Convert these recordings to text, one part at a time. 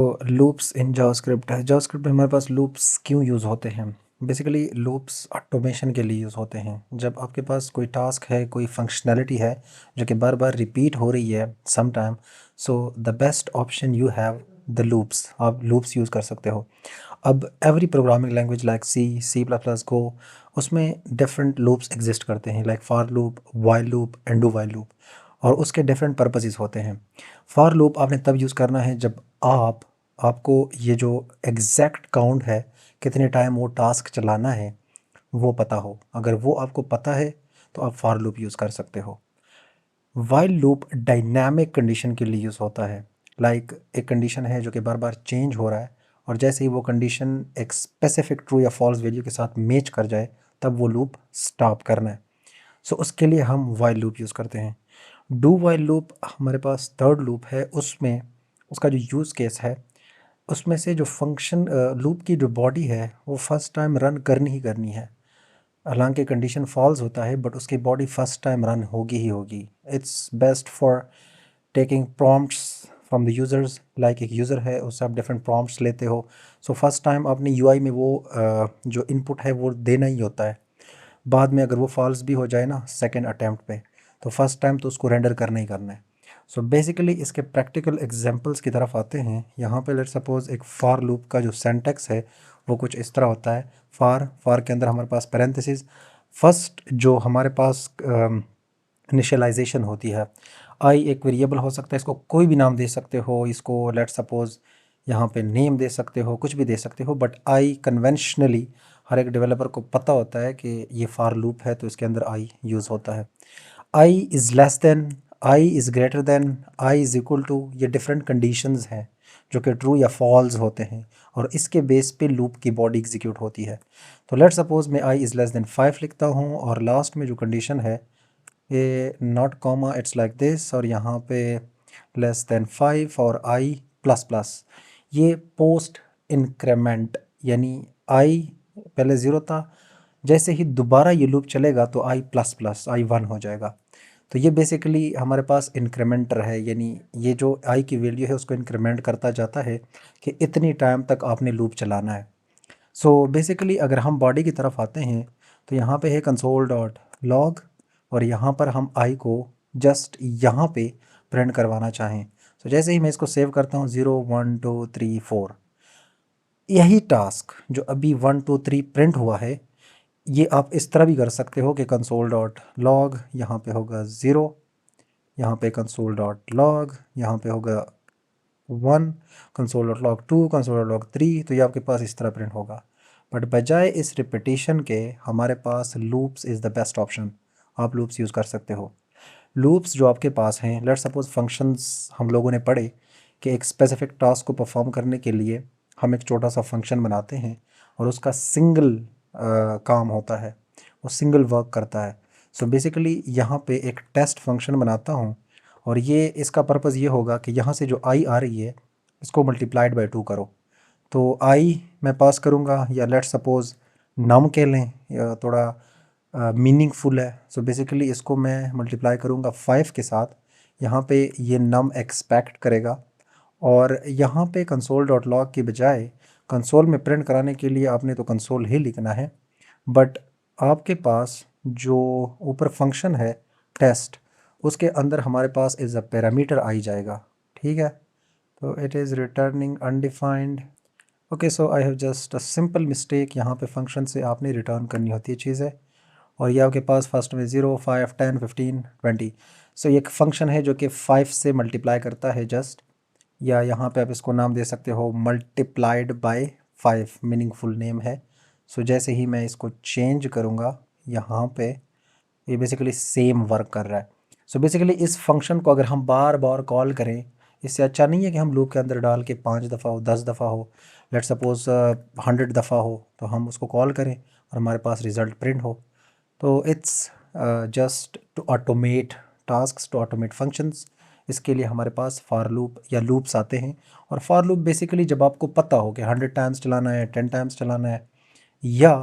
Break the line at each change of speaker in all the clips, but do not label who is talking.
तो loops in JavaScript है। JavaScript में हमारे पास लूप्स क्यों यूज़ होते हैं? बेसिकली लूप्स ऑटोमेशन के लिए यूज़ होते हैं। जब आपके पास कोई टास्क है, कोई फंक्शनैलिटी है जो कि बार बार रिपीट हो रही है some time, so the best option you have the loops. आप लूप्स यूज़ कर सकते हो। अब every programming language like C plus plus Go, उसमें डिफरेंट लूप्स एग्जिस्ट करते हैं, like for loop, while loop and do while loop, और उसके डिफरेंट पर्पसेस होते हैं। फॉर लूप आपने तब यूज़ करना है जब आपको ये जो एग्जैक्ट काउंट है, कितने टाइम वो टास्क चलाना है, वो पता हो। अगर वो आपको पता है तो आप फॉर लूप यूज़ कर सकते हो। वाइल लूप डायनामिक कंडीशन के लिए यूज़ होता है। लाइक एक कंडीशन है जो कि बार बार चेंज हो रहा है, और जैसे ही वो कंडीशन एक स्पेसिफिक ट्रू या फॉल्स वैल्यू के साथ मैच कर जाए, तब वो लूप स्टॉप करना है। सो उसके लिए हम वाइल लूप यूज़ करते हैं। डू वाइल लूप हमारे पास थर्ड लूप है। उसमें उसका जो यूज़ केस है, उसमें से जो फंक्शन लूप की जो बॉडी है वो फर्स्ट टाइम रन करनी ही करनी है। हालांकि कंडीशन फॉल्स होता है, बट उसकी बॉडी फर्स्ट टाइम रन होगी ही होगी। It's best for taking prompts from the users. Like एक यूज़र है, उससे आप डिफरेंट प्रॉम्प्ट्स लेते हो। सो फर्स्ट टाइम आपने यूआई में वो जो इनपुट है वो देना ही होता है। बाद में अगर वो फॉल्स भी हो जाए ना सेकेंड अटैम्प्ट पे, तो फर्स्ट टाइम तो उसको रेंडर करना ही करना है। सो बेसिकली इसके प्रैक्टिकल एग्जांपल्स की तरफ आते हैं। यहाँ पे लेट सपोज एक फॉर लूप का जो सेंटेक्स है वो कुछ इस तरह होता है। फॉर के अंदर हमारे पास पैरेंथेसिस, फर्स्ट जो हमारे पास इनिशियलाइजेशन होती है। आई एक वेरिएबल हो सकता है, इसको कोई भी नाम दे सकते हो। इसको लेट सपोज यहाँ पे नेम दे सकते हो, कुछ भी दे सकते हो, बट आई कन्वेंशनली हर एक डेवलपर को पता होता है कि ये फॉर लूप है, तो इसके अंदर आई यूज़ होता है। I is less than, I is greater than, I is equal to, ये डिफरेंट कंडीशंस हैं जो कि ट्रू या फॉल्स होते हैं, और इसके बेस पे लूप की बॉडी एग्जीक्यूट होती है। तो लेट सपोज मैं आई इज़ लेस देन 5 लिखता हूँ, और लास्ट में जो कंडीशन है ये not comma, it's like this, और यहाँ पे लेस देन 5 और आई प्लस प्लस। ये पोस्ट इंक्रीमेंट, यानी आई पहले ज़ीरो था, जैसे ही दोबारा ये लूप चलेगा तो आई प्लस प्लस आई 1 हो जाएगा। तो ये बेसिकली हमारे पास इंक्रीमेंटर है, यानी ये जो आई की वैल्यू है उसको इंक्रीमेंट करता जाता है कि इतनी टाइम तक आपने लूप चलाना है। सो बेसिकली अगर हम बॉडी की तरफ आते हैं तो यहाँ पे है कंसोल डॉट लॉग, और यहाँ पर हम आई को जस्ट यहाँ पे प्रिंट करवाना चाहें। तो जैसे ही मैं इसको सेव करता हूँ, 0 1 2 3 4, यही टास्क जो अभी 1 2 3 प्रिंट हुआ है, ये आप इस तरह भी कर सकते हो कि कंसोल डॉट लॉग यहाँ पे होगा 0, यहाँ पे कंसोल डॉट लॉग यहाँ पे होगा 1, console dot log 2, console dot log 3, तो ये आपके पास इस तरह प्रिंट होगा। बट बजाय इस रिपीटिशन के हमारे पास loops is the best option. आप लूप्स यूज़ कर सकते हो। लूप्स जो आपके पास हैं, लेट सपोज फंक्शंस हम लोगों ने पढ़े कि एक स्पेसिफिक टास्क को परफॉर्म करने के लिए हम एक छोटा सा फंक्शन बनाते हैं, और उसका सिंगल काम होता है, वो सिंगल वर्क करता है। सो बेसिकली यहाँ पे एक टेस्ट फंक्शन बनाता हूँ, और ये इसका पर्पज़ ये होगा कि यहाँ से जो आई आ रही है इसको मल्टीप्लाइड बाय 2 करो। तो आई मैं पास करूँगा, या लेट सपोज नम कह लें, या थोड़ा मीनिंगफुल है। सो बेसिकली इसको मैं मल्टीप्लाई करूँगा 5 के साथ। यहाँ पे ये नम एक्सपेक्ट करेगा, और यहाँ पे कंसोल डॉट लॉग की बजाय कंसोल में प्रिंट कराने के लिए आपने तो कंसोल ही लिखना है, बट आपके पास जो ऊपर फंक्शन है टेस्ट, उसके अंदर हमारे पास इज़ अ पैरामीटर आई जाएगा। ठीक है, तो it is returning undefined. Okay, so I have just a simple mistake. यहाँ पे फंक्शन से आपने रिटर्न करनी होती है चीज़ें, और ये आपके पास फर्स्ट में 0 5 10 15 20। सो ये एक फंक्शन है जो कि 5 से मल्टीप्लाई करता है जस्ट, या यहाँ पे आप इसको नाम दे सकते हो मल्टीप्लाइड बाय 5, मीनिंगफुल नेम है। सो जैसे ही मैं इसको चेंज करूँगा यहाँ पे, ये बेसिकली सेम वर्क कर रहा है। सो बेसिकली इस फंक्शन को अगर हम बार बार कॉल करें, इससे अच्छा नहीं है कि हम लूप के अंदर डाल के 5 दफ़ा हो, 10 दफ़ा हो, लेट सपोज 100 दफ़ा हो, तो हम उसको कॉल करें और हमारे पास रिज़ल्ट प्रिंट हो। तो it's just to automate tasks, to automate functions. इसके लिए हमारे पास फॉर लूप या लूप्स आते हैं। और फॉर लूप बेसिकली जब आपको पता हो कि 100 टाइम्स चलाना है, 10 टाइम्स चलाना है, या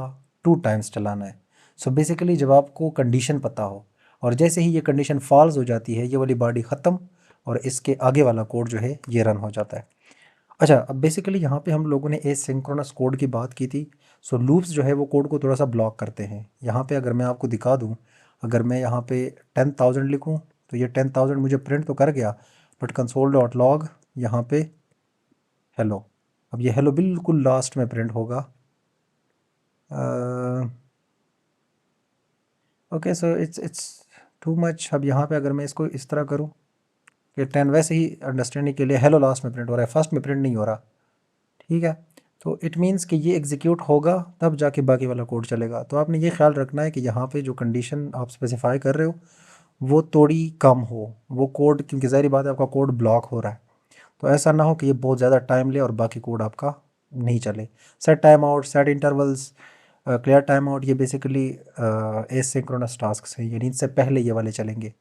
2 टाइम्स चलाना है। सो बेसिकली जब आपको कंडीशन पता हो, और जैसे ही ये कंडीशन फॉल्स हो जाती है, ये वाली बॉडी ख़त्म, और इसके आगे वाला कोड जो है ये रन हो जाता है। अच्छा, अब बेसिकली यहाँ पे हम लोगों ने एसिंक्रोनस कोड की बात की थी। सो लूप्स जो है वो कोड को थोड़ा सा ब्लॉक करते हैं। यहाँ पे अगर मैं आपको दिखा दूँ, अगर मैं यहाँ पे 10,000 लिखूँ तो ये 10,000 मुझे प्रिंट तो कर गया, बट कंसोल डॉट लॉग यहाँ पे हेलो, अब ये हेलो बिल्कुल लास्ट में प्रिंट होगा। Okay, so it's too much. अब यहाँ पे अगर मैं इसको इस तरह करूँ कि 10 वैसे ही अंडरस्टैंडिंग के लिए हेलो लास्ट में प्रिंट हो रहा है, फर्स्ट में प्रिंट नहीं हो रहा। ठीक है, तो इट मीन्स कि ये एग्जीक्यूट होगा तब जाके बाकी वाला कोड चलेगा। तो आपने ये ख्याल रखना है कि यहाँ पे जो कंडीशन आप स्पेसिफाई कर रहे हो वो थोड़ी कम हो वो कोड, क्योंकि ज़ाहिर बात है आपका कोड ब्लॉक हो रहा है। तो ऐसा ना हो कि ये बहुत ज़्यादा टाइम ले और बाकी कोड आपका नहीं चले। Set time out, set intervals, clear time out, ये बेसिकली एसिंक्रोनस टास्क हैं, यानी इनसे पहले ये वाले चलेंगे।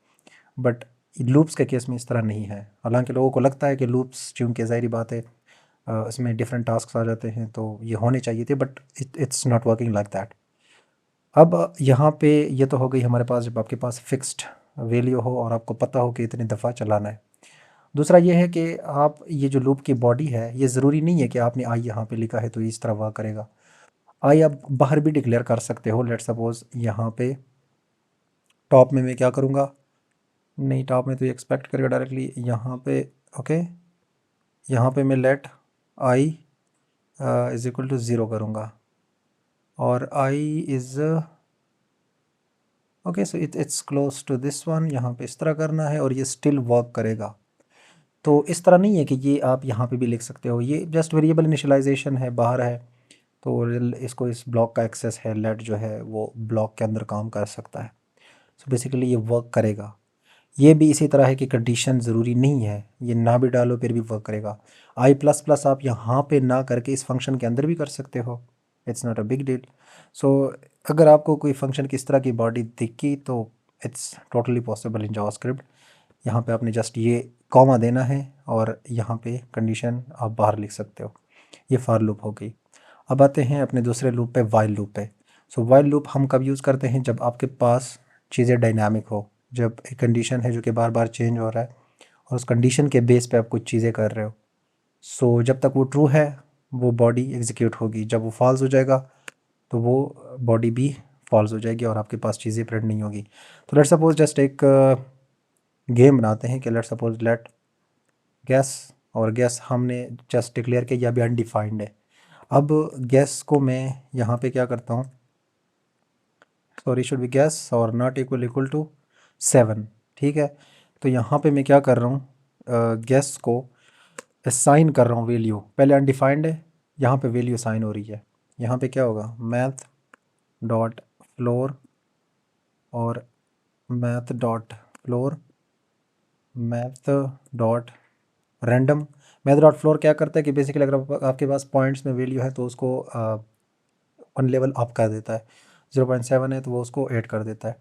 बट लूप्स के केस में इस तरह नहीं है। हालांकि लोगों को लगता है कि लूप्स, चूँकि ज़ाहिर बात है इसमें डिफरेंट टास्क आ जाते हैं तो ये होने चाहिए थे, but it's not working like that. अब यहाँ पे ये तो हो गई हमारे पास जब आपके पास फिक्स्ड वैल्यू हो और आपको पता हो कि इतनी दफ़ा चलाना है। दूसरा ये है कि आप ये जो लूप की बॉडी है, ये ज़रूरी नहीं है कि आपने आई यहाँ पे लिखा है तो ये इस तरह वर्क करेगा। आई आप बाहर भी डिक्लेयर कर सकते हो। लेट सपोज यहाँ पे टॉप में मैं क्या करूँगा, नहीं टॉप में तो ये एक्सपेक्ट करेगा डायरेक्टली यहाँ पे। ओके, यहाँ पे मैं let I is equal to zero करूँगा और I is okay, so it's close to this one. यहाँ पे इस तरह करना है और ये स्टिल वर्क करेगा। तो इस तरह नहीं है कि ये आप यहाँ पे भी लिख सकते हो, ये जस्ट वेरिएबल इनिशियलाइजेशन है, बाहर है। तो इसको इस ब्लॉक का एक्सेस है, लेट जो है वो ब्लॉक के अंदर काम कर सकता है। सो बेसिकली ये वर्क करेगा। ये भी इसी तरह है कि कंडीशन ज़रूरी नहीं है, ये ना भी डालो फिर भी वर्क करेगा। आई प्लस प्लस आप यहाँ पे ना करके इस फंक्शन के अंदर भी कर सकते हो, it's not a big deal. So अगर आपको कोई फंक्शन किस तरह की बॉडी दिखी तो it's totally possible in JavaScript. यहाँ पे आपने जस्ट ये कॉमा देना है और यहाँ पे कंडीशन आप बाहर लिख सकते हो। ये फॉर लूप हो गई। अब आते हैं अपने दूसरे लूप पे, वाइल लूप पे। सो वाइल लूप हम कब यूज़ करते हैं, जब आपके पास चीज़ें डायनामिक हो, जब एक कंडीशन है जो कि बार बार चेंज हो रहा है और उस कंडीशन के बेस पे आप कुछ चीज़ें कर रहे हो। सो जब तक वो ट्रू है वो बॉडी एग्जीक्यूट होगी, जब वो फॉल्स हो जाएगा तो वो बॉडी भी फॉल्स हो जाएगी और आपके पास चीज़ें प्रिंट नहीं होगी। तो लेट सपोज जस्ट एक गेम बनाते हैं कि लेट सपोज लेट गैस, और गैस हमने जस्ट डिक्लेयर किया, यह भी अनडिफाइंड है। अब गैस को मैं यहाँ पे क्या करता हूँ, सॉरी शुड बी गैस और नॉट इक्वल टू 7। ठीक है, तो यहाँ पे मैं क्या कर रहा हूँ, गैस को असाइन कर रहा हूँ वैल्यू। पहले अनडिफाइंड है, यहाँ पे वैल्यू असाइन हो रही है। यहाँ पे क्या होगा, मैथ डॉट फ्लोर और math dot floor, math dot random. Math dot floor क्या करता है कि बेसिकली अगर आपके पास पॉइंट्स में वैल्यू है तो उसको वन लेवल अप कर देता है। 0.7 है तो वो उसको ऐड कर देता है।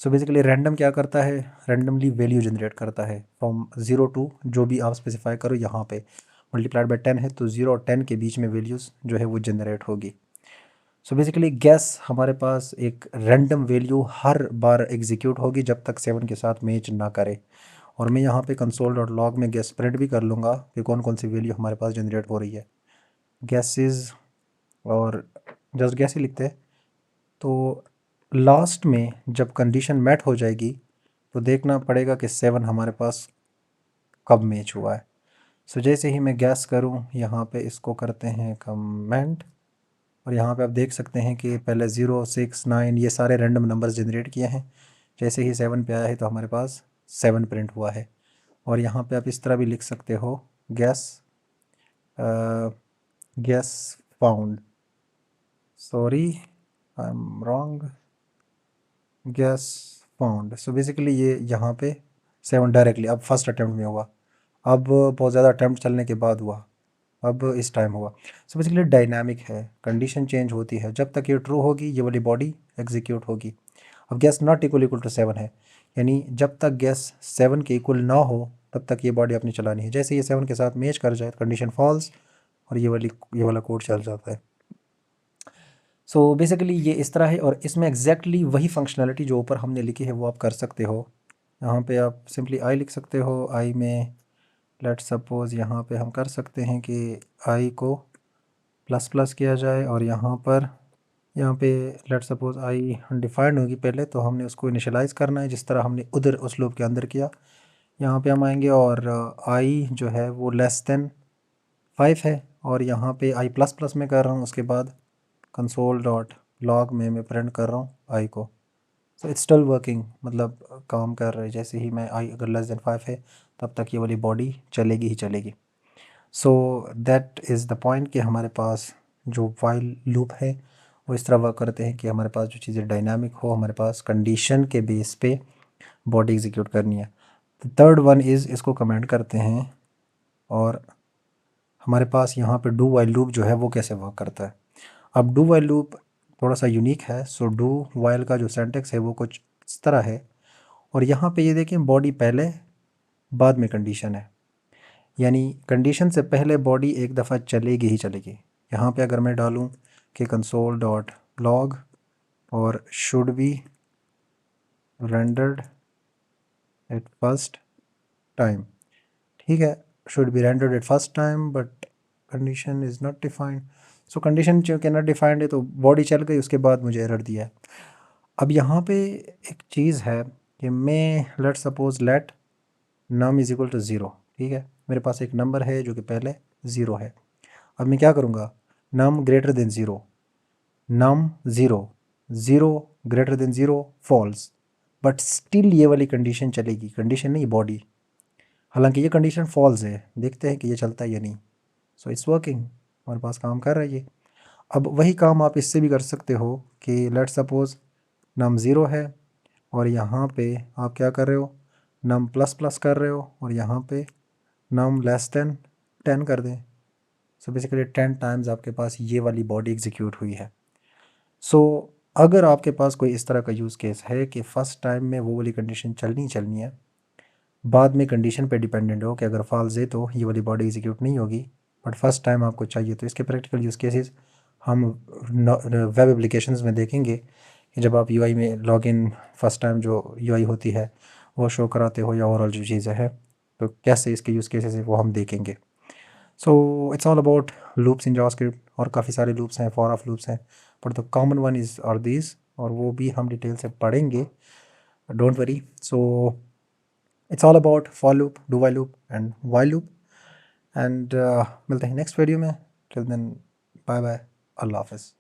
सो बेसिकली रैंडम क्या करता है, रैंडमली वैल्यू जनरेट करता है फ्रॉम 0 टू जो भी आप स्पेसिफाई करो। यहाँ पे मल्टीप्लाइड बाई 10 है तो 0 और 10 के बीच में वैल्यूज़ जो है वो जनरेट होगी। सो बेसिकली गैस हमारे पास एक रैंडम वैल्यू हर बार एग्जीक्यूट होगी जब तक 7 के साथ मैच ना करे। और मैं यहाँ पे कंसोल डॉट लॉग में गैस प्रिंट भी कर लूँगा कि कौन कौन सी वैल्यू हमारे पास जनरेट हो रही है। गैसेस और जस्ट गैस ही लिखते हैं। तो लास्ट में जब कंडीशन मैट हो जाएगी तो देखना पड़ेगा कि 7 हमारे पास कब मैच हुआ है। सो जैसे ही मैं गैस करूँ, यहाँ पे इसको करते हैं कमेंट और यहाँ पे आप देख सकते हैं कि पहले 0 6 9 ये सारे रैंडम नंबर्स जनरेट किए हैं। जैसे ही 7 पे आया है तो हमारे पास 7 प्रिंट हुआ है। और यहाँ पे आप इस तरह भी लिख सकते हो, gas gas found, sorry I am wrong, gas found. So basically ये यहाँ पे 7 डायरेक्टली अब फर्स्ट अटैम्प्ट में हुआ, अब बहुत ज़्यादा अटैम्प्ट चलने के बाद हुआ, अब इस टाइम हुआ। सो बेसिकली डायनामिक है, कंडीशन चेंज होती है, जब तक ये ट्रू होगी ये वाली बॉडी एग्जीक्यूट होगी। अब गैस नॉट इक्वल टू 7 है, यानी जब तक गैस 7 के इक्वल ना हो तब तक ये बॉडी अपनी चलानी है। जैसे ये 7 के साथ मैच कर जाए कंडीशन फॉल्स और ये वाला कोड चल जाता है। सो बेसिकली ये इस तरह है और इसमें एग्जैक्टली वही फंक्शनैलिटी जो ऊपर हमने लिखी है वो आप कर सकते हो। यहाँ पे आप सिंपली आई लिख सकते हो, आई में लेट्स सपोज़ यहाँ पे हम कर सकते हैं कि आई को प्लस प्लस किया जाए और यहाँ पे लेट्स सपोज़ आई डिफाइंड होगी पहले, तो हमने उसको इनिशियलाइज़ करना है जिस तरह हमने उधर उस लूप के अंदर किया। यहाँ पे हम आएंगे और आई जो है वो लेस देन 5 है और यहाँ पे आई प्लस प्लस में कर रहा हूँ, उसके बाद कंसोल डॉट लॉग में मैं प्रिंट कर रहा हूँ आई को। सो इट्स स्टिल वर्किंग, मतलब काम कर रहा है। जैसे ही मैं आई अगर लेस देन 5 है तब तक ये वाली बॉडी चलेगी ही चलेगी। So that is the point कि हमारे पास जो वाइल लूप है वो इस तरह वर्क करते हैं कि हमारे पास जो चीज़ें डायनामिक हो, हमारे पास कंडीशन के बेस पे बॉडी एग्जीक्यूट करनी है। थर्ड वन इज़, इसको कमेंट करते हैं और हमारे पास यहाँ पे डू वाइल लूप जो है वो कैसे वर्क करता है। अब डू वाइल लूप थोड़ा सा यूनिक है। सो डू वाइल का जो सिंटैक्स है वो कुछ इस तरह है और यहाँ पे ये देखें बॉडी पहले बाद में कंडीशन है, यानी कंडीशन से पहले बॉडी एक दफ़ा चलेगी ही चलेगी। यहाँ पे अगर मैं डालूँ कि कंसोल डॉट लॉग और should be rendered at first time, ठीक है, should be rendered at first time but condition is not defined. So condition जो कि नॉट डिफाइंड है तो बॉडी चल गई, उसके बाद मुझे एरर दिया है। अब यहाँ पे एक चीज़ है कि मैं let suppose let num is equal to zero, ठीक है, मेरे पास एक नंबर है जो कि पहले ज़ीरो है। अब मैं क्या करूँगा, num greater than zero, num zero, zero greater than zero false, but still ये वाली कंडीशन चलेगी, कंडीशन नहीं बॉडी। हालांकि ये कंडीशन फॉल्स है, देखते हैं कि ये चलता है या नहीं। सो इट्स वर्किंग, हमारे पास काम कर रहा है ये। अब वही काम आप इससे भी कर सकते हो कि लेट सपोज़ नम ज़ीरो है और यहाँ पे आप क्या कर रहे हो, नम प्लस प्लस कर रहे हो और यहाँ पे नम लेस देन 10 कर दें। सो बेसिकली 10 टाइम्स आपके पास ये वाली बॉडी एग्जीक्यूट हुई है। सो अगर आपके पास कोई इस तरह का यूज़ केस है कि फ़र्स्ट टाइम में वो वाली कंडीशन चलनी है, बाद में कंडीशन पे डिपेंडेंट हो कि अगर फॉल्स है तो ये वाली बॉडी एग्जीक्यूट नहीं होगी, बट फर्स्ट टाइम आपको चाहिए, तो इसके प्रैक्टिकल यूज़ केसेस हम वेब एप्लीकेशंस में देखेंगे कि जब आप यूआई में लॉगिन फर्स्ट टाइम जो यूआई होती है वो शो कराते हो या ओवरऑल जो चीज़ें हैं तो कैसे इसके यूज़ केसेस है वो हम देखेंगे। So it's all about loops in JavaScript, और काफ़ी सारे लूप्स हैं, फॉर ऑफ लूप्स हैं, but the common one is are these, और वो भी हम डिटेल से पढ़ेंगे, don't worry. So it's all about for loop, do while loop and while loop, and मिलते हैं नेक्स्ट वीडियो में। टिल देन बाय बाय, अल्लाह हाफिज़।